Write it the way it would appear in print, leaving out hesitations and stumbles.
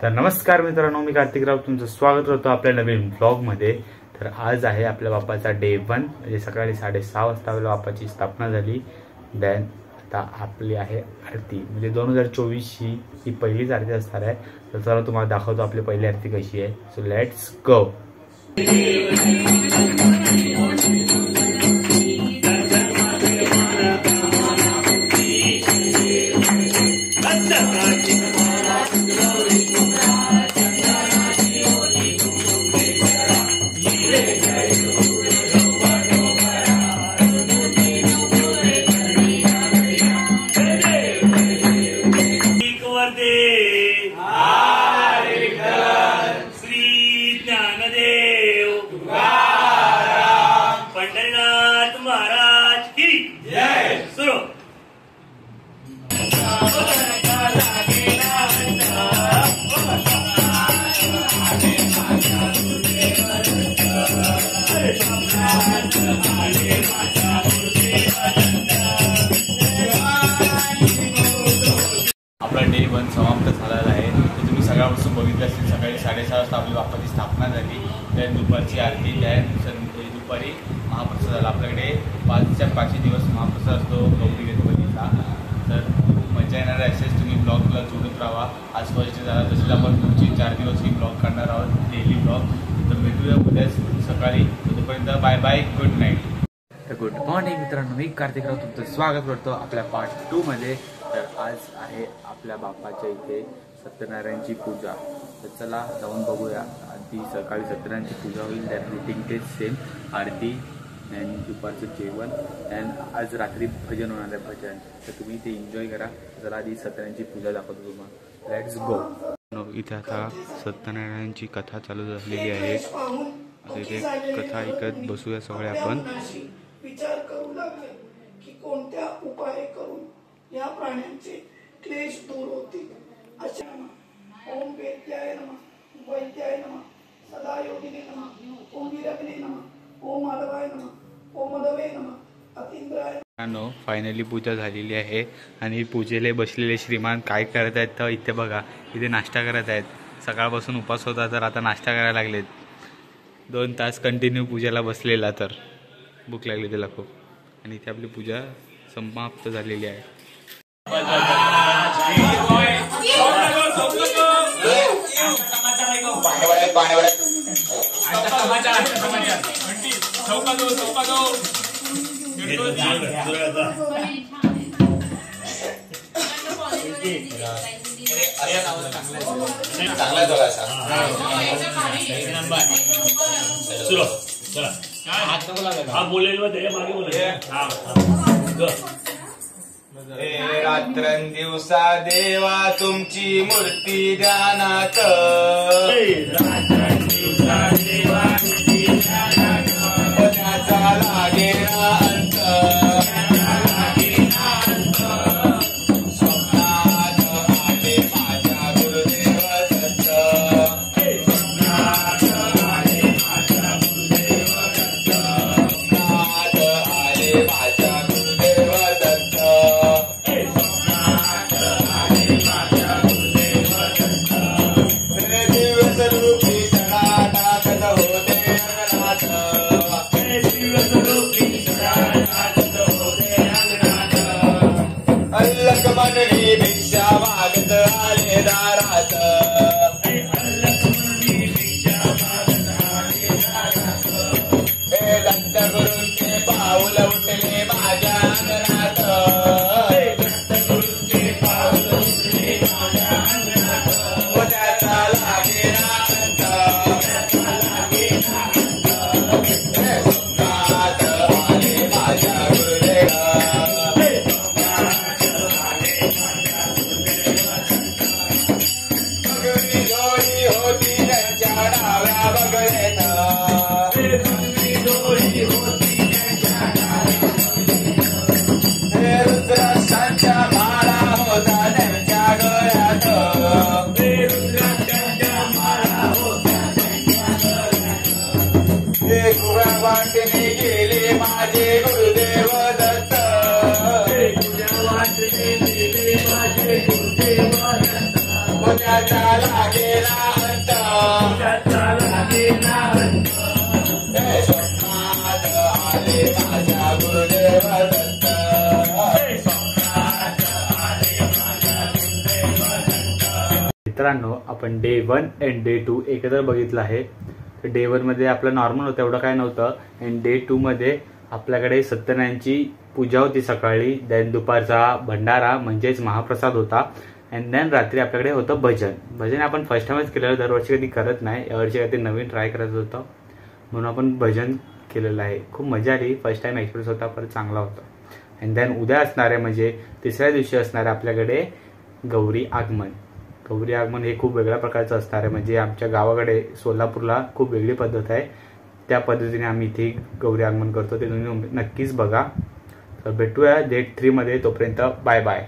तर नमस्कार मित्रांनो, मी कार्तिक राव तुमचं स्वागत करतो आपल्या नवीन ब्लॉगमध्ये। तर आज आहे आपल्या बाप्पाचा डे 1, म्हणजे सकाळी 6:30 वाजता आपल्या बाप्पाची स्थापना झाली। देन आता आपली आहे आरती, म्हणजे 2024 ही पहिलीच आरती असणार आहे। तर चला तुम्हाला दाखवतो आपली पहिली आरती कशी आहे। So let's go. आपला डे 1 समाप्त झालेला आहे। तर तुम्ही सगळ्यापासून बघितलं असेल, सकाळी 6:30 वाजता आपली बाप्पाची स्थापना झाली। त्यात दुपारची आरती, त्यात दुपारी महाप्रसाद झाला। आपल्याकडे 5च्या 5 दिवस महाप्रसाद असतो गौरी गणपतीचा। तर मजा येणार आहे, असेच तुम्ही ब्लॉगला जोडत राहा। आज फर्स्ट झाला, तसेच आपण पुढचे 4 दिवस ही ब्लॉग करणार आहोत, डेली ब्लॉग। तर भेटूया उद्या सकाळी, तोपर्यंत बाय बाय, गुड नाईट। तर गुड मॉर्निंग मित्रांनो, मी कार्तिक राव तुमचं स्वागत करतो आपल्या पार्ट 2 मध्ये। तर आज आहे आपल्या बाप्पाच्या इथे सत्यनारायणची पूजा। तर चला जाऊन बघूया। आधी सकाळी सत्यनारायणची पूजा होईल, त्यात रुटीन तेच सेम, आरती आणि दुपारचं जेवण, अँड आज रात्री भजन होणार आहे, भजन। तर तुम्ही ते एन्जॉय करा। चला आधी सत्यनारायणची पूजा दाखवतो तुम्हाला, लेट्स गो। इथे आता सत्यनारायणची कथा चालू झालेली आहे। इथे कथा ऐकत बसूया सगळे आपण। विचार करू लागले की कोणत्या उपाय करून या प्राण्यांचे क्लेश दूर होतील। अशा ओम वेद्याय नमः, वैद्याय नमः, सदा योगिने नमः, ओम वीरग्ने नमः, ओम माधवाय नमः, ओम मधवे नमः, अतींद्राय। फायनली पूजा झालेली आहे आणि पूजेला बसलेले श्रीमान काय करत आहेत तर इथे बघा, इथे नाश्ता करत आहेत। सकाळपासून उपास होता, तर आता नाश्ता करायला लागलेत। 2 तास कंटिन्यू पूजेला बसलेला, तर भूक लागली त्याला खूप। आणि इथे आपली पूजा समाप्त झालेली आहे। रात्रंदिवसा देवा तुमची मूर्ती ध्यानात, त्याचा लागे अंत, स्वप्नात आले माझ्या गुरुदेव दत्त, स्वप्नात आले माझ्या गुरुदेव दत्त, मंडळी भिक्षा मागत आले दारात, हे दत्त गुरूंचे पाऊल उठले माझ्या अंगणात, त्याचा लागे अंत, स्वप्नात आले माझ्या गुरुदेव, होती त्यांच्या डाव्या बगलेत, रुद्राक्षांच्या माळा होता त्यांच्या गळ्यात, गुळा वाटणे गेले माझे गुरुदेव दत्त, त्याचा लागे मित्रांनो, आपण डे 1 अँड डे 2 एकत्र बघितलं आहे. तर डे 1 मध्ये आपलं नॉर्मल होतं, एवढं काय नव्हतं. अँड डे 2 मध्ये आपल्याकडे सत्यनारायणची पूजा होती सकाळी. देन दुपारचा भंडारा म्हणजेच महाप्रसाद होता. अँड देन रात्री आपल्याकडे होतं भजन आपण फर्स्ट टाइमच केलेलं, दरवर्षी कधी करत नाही. यावर्षी काहीतरी नवीन ट्राय करायचं होतं म्हणून आपण भजन केलेलं आहे. खूप मजा आली, फर्स्ट टाइम एक्सपिरियन्स होता, पण चांगला होता. अँड देन उद्या असणार आहे म्हणजे तिसऱ्या दिवशी असणार आहे आपल्याकडे गौरी आगमन. गौरी आगमन हे खूप वेगळ्या प्रकारचं असणार आहे. म्हणजे आमच्या गावाकडे सोलापूरला खूप वेगळी पद्धत आहे, त्या पद्धतीने आम्ही इथे गौरी आगमन करतो. ते तुम्ही नक्कीच बघा. तर भेटूया डेट 3 मध्ये. तोपर्यंत बाय बाय.